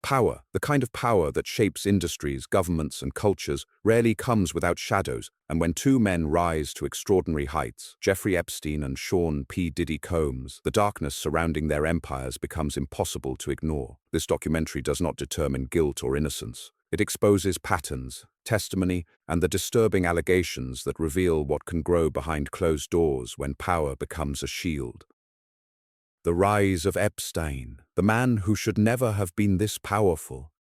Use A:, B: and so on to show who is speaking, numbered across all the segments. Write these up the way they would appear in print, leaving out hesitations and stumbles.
A: Power, the kind of power that shapes industries, governments, and cultures, rarely comes without shadows, and when two men rise to extraordinary heights, Jeffrey Epstein and Sean P. Diddy Combs, the darkness surrounding their empires becomes impossible to ignore. This documentary does not determine guilt or innocence. It exposes patterns, testimony, and the disturbing allegations that reveal what can grow behind closed doors when power becomes a shield. The rise of Epstein, the man who should never have been this powerful.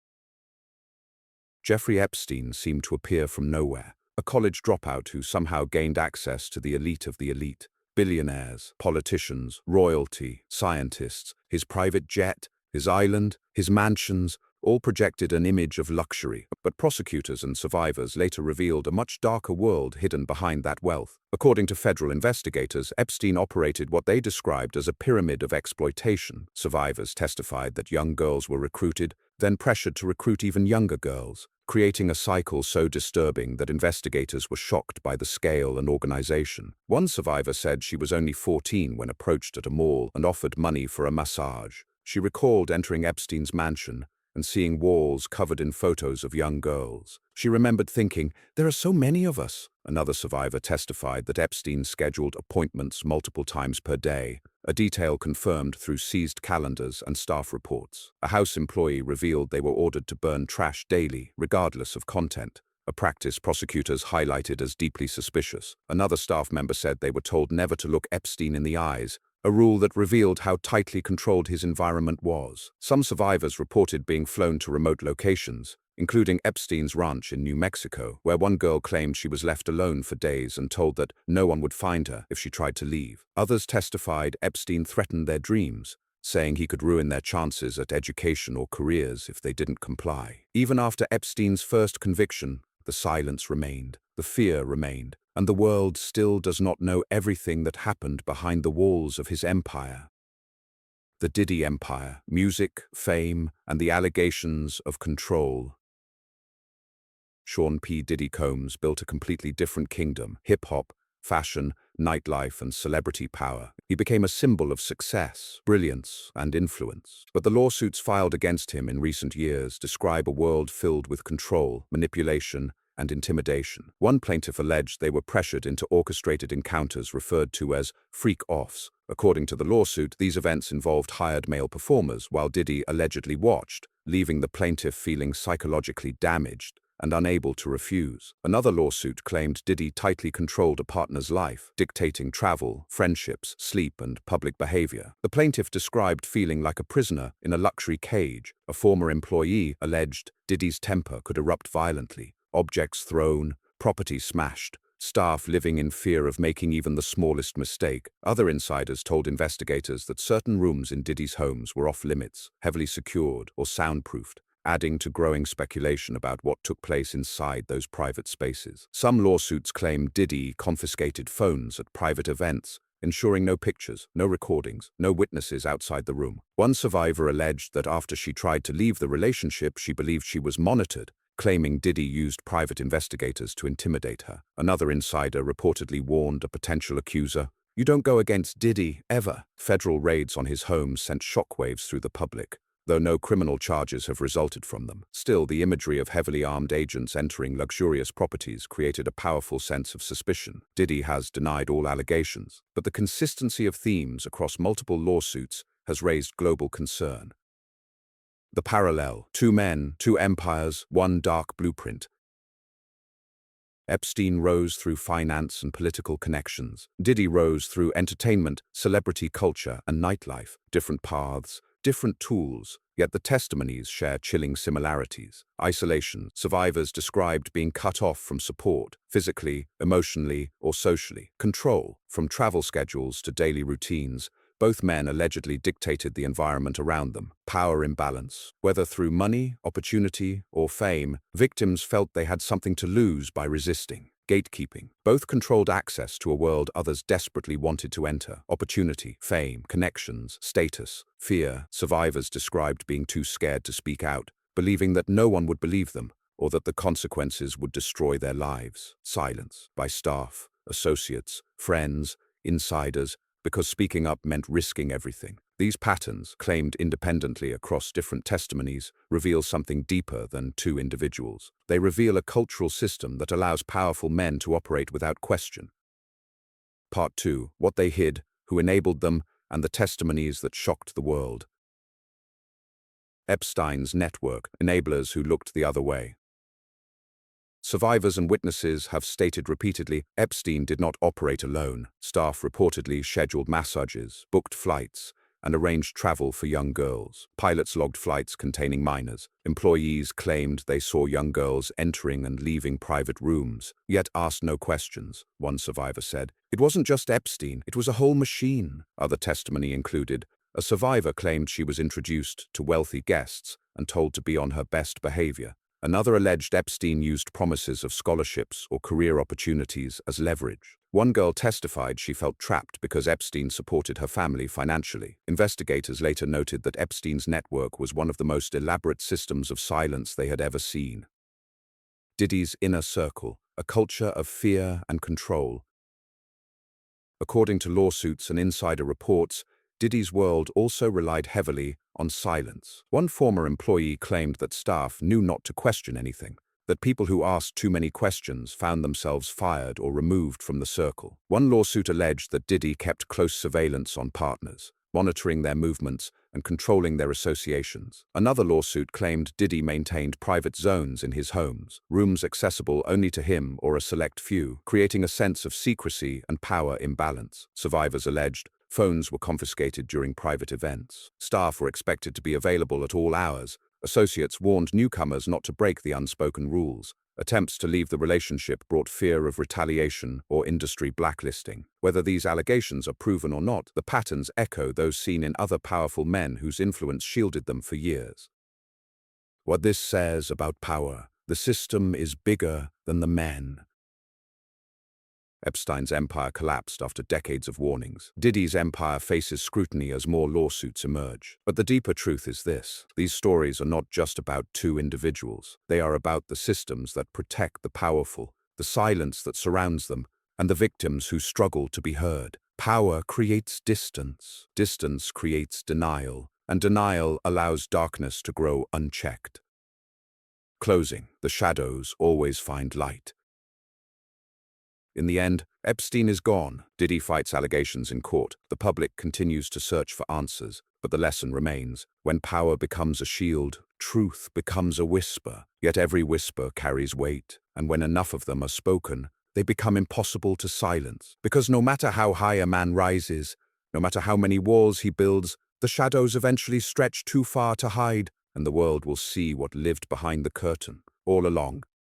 A: Jeffrey Epstein seemed to appear from nowhere, a college dropout who somehow gained access to the elite of the elite. Billionaires, politicians, royalty, scientists, his private jet, his island, his mansions, all projected an image of luxury, but prosecutors and survivors later revealed a much darker world hidden behind that wealth. According to federal investigators, Epstein operated what they described as a pyramid of exploitation. Survivors testified that young girls were recruited, then pressured to recruit even younger girls, creating a cycle so disturbing that investigators were shocked by the scale and organization. One survivor said she was only 14 when approached at a mall and offered money for a massage. She recalled entering Epstein's mansion and seeing walls covered in photos of young girls. She remembered thinking, "There are so many of us." Another survivor testified that Epstein scheduled appointments multiple times per day, a detail confirmed through seized calendars and staff reports. A house employee revealed they were ordered to burn trash daily, regardless of content, a practice prosecutors highlighted as deeply suspicious. Another staff member said they were told never to look Epstein in the eyes, a rule that revealed how tightly controlled his environment was. Some survivors reported being flown to remote locations, including Epstein's ranch in New Mexico, where one girl claimed she was left alone for days and told that no one would find her if she tried to leave. Others testified Epstein threatened their dreams, saying he could ruin their chances at education or careers if they didn't comply. Even after Epstein's first conviction, the silence remained, the fear remained, and the world still does not know everything that happened behind the walls of his empire. The Diddy empire, music, fame, and the allegations of control. Sean P. Diddy Combs built a completely different kingdom: hip-hop, fashion, nightlife, and celebrity power. He became a symbol of success, brilliance, and influence. But the lawsuits filed against him in recent years describe a world filled with control, manipulation, and intimidation. One plaintiff alleged they were pressured into orchestrated encounters referred to as freak-offs. According to the lawsuit, these events involved hired male performers, while Diddy allegedly watched, leaving the plaintiff feeling psychologically damaged and unable to refuse. Another lawsuit claimed Diddy tightly controlled a partner's life, dictating travel, friendships, sleep, and public behavior. The plaintiff described feeling like a prisoner in a luxury cage. A former employee alleged Diddy's temper could erupt violently, objects thrown, property smashed, staff living in fear of making even the smallest mistake. Other insiders told investigators that certain rooms in Diddy's homes were off-limits, heavily secured, or soundproofed, adding to growing speculation about what took place inside those private spaces. Some lawsuits claim Diddy confiscated phones at private events, ensuring no pictures, no recordings, no witnesses outside the room. One survivor alleged that after she tried to leave the relationship, she believed she was monitored, claiming Diddy used private investigators to intimidate her. Another insider reportedly warned a potential accuser, "You don't go against Diddy, ever." Federal raids on his home sent shockwaves through the public, though no criminal charges have resulted from them. Still, the imagery of heavily armed agents entering luxurious properties created a powerful sense of suspicion. Diddy has denied all allegations, but the consistency of themes across multiple lawsuits has raised global concern. The parallel: two men, two empires, one dark blueprint. Epstein rose through finance and political connections. Diddy rose through entertainment, celebrity culture, and nightlife. Different paths, different tools, yet the testimonies share chilling similarities. Isolation: survivors described being cut off from support, physically, emotionally, or socially. Control: from travel schedules to daily routines, both men allegedly dictated the environment around them. Power imbalance: whether through money, opportunity, or fame, victims felt they had something to lose by resisting. Gatekeeping: both controlled access to a world others desperately wanted to enter. Opportunity, fame, connections, status, fear: survivors described being too scared to speak out, believing that no one would believe them, or that the consequences would destroy their lives. Silence: by staff, associates, friends, insiders, because speaking up meant risking everything. These patterns, claimed independently across different testimonies, reveal something deeper than two individuals. They reveal a cultural system that allows powerful men to operate without question. Part 2. What they hid, who enabled them, and the testimonies that shocked the world. Epstein's network, enablers who looked the other way. Survivors and witnesses have stated repeatedly Epstein did not operate alone. Staff reportedly scheduled massages, booked flights, and arranged travel for young girls. Pilots logged flights containing minors. Employees claimed they saw young girls entering and leaving private rooms, yet asked no questions. One survivor said, "It wasn't just Epstein, it was a whole machine." Other testimony included, a survivor claimed she was introduced to wealthy guests and told to be on her best behavior. Another alleged Epstein used promises of scholarships or career opportunities as leverage. One girl testified she felt trapped because Epstein supported her family financially. Investigators later noted that Epstein's network was one of the most elaborate systems of silence they had ever seen. Diddy's inner circle, a culture of fear and control. According to lawsuits and insider reports, Diddy's world also relied heavily on silence. One former employee claimed that staff knew not to question anything, that people who asked too many questions found themselves fired or removed from the circle. One lawsuit alleged that Diddy kept close surveillance on partners, monitoring their movements and controlling their associations. Another lawsuit claimed Diddy maintained private zones in his homes, rooms accessible only to him or a select few, creating a sense of secrecy and power imbalance. Survivors alleged phones were confiscated during private events. Staff were expected to be available at all hours. Associates warned newcomers not to break the unspoken rules. Attempts to leave the relationship brought fear of retaliation or industry blacklisting. Whether these allegations are proven or not, the patterns echo those seen in other powerful men whose influence shielded them for years. What this says about power: the system is bigger than the men. Epstein's empire collapsed after decades of warnings. Diddy's empire faces scrutiny as more lawsuits emerge. But the deeper truth is this: these stories are not just about two individuals. They are about the systems that protect the powerful, the silence that surrounds them, and the victims who struggle to be heard. Power creates distance. Distance creates denial, and denial allows darkness to grow unchecked. Closing. The shadows always find light. In the end, Epstein is gone. Diddy fights allegations in court. The public continues to search for answers, but the lesson remains. When power becomes a shield, truth becomes a whisper. Yet every whisper carries weight, and when enough of them are spoken, they become impossible to silence. Because no matter how high a man rises, no matter how many walls he builds, the shadows eventually stretch too far to hide, and the world will see what lived behind the curtain all along.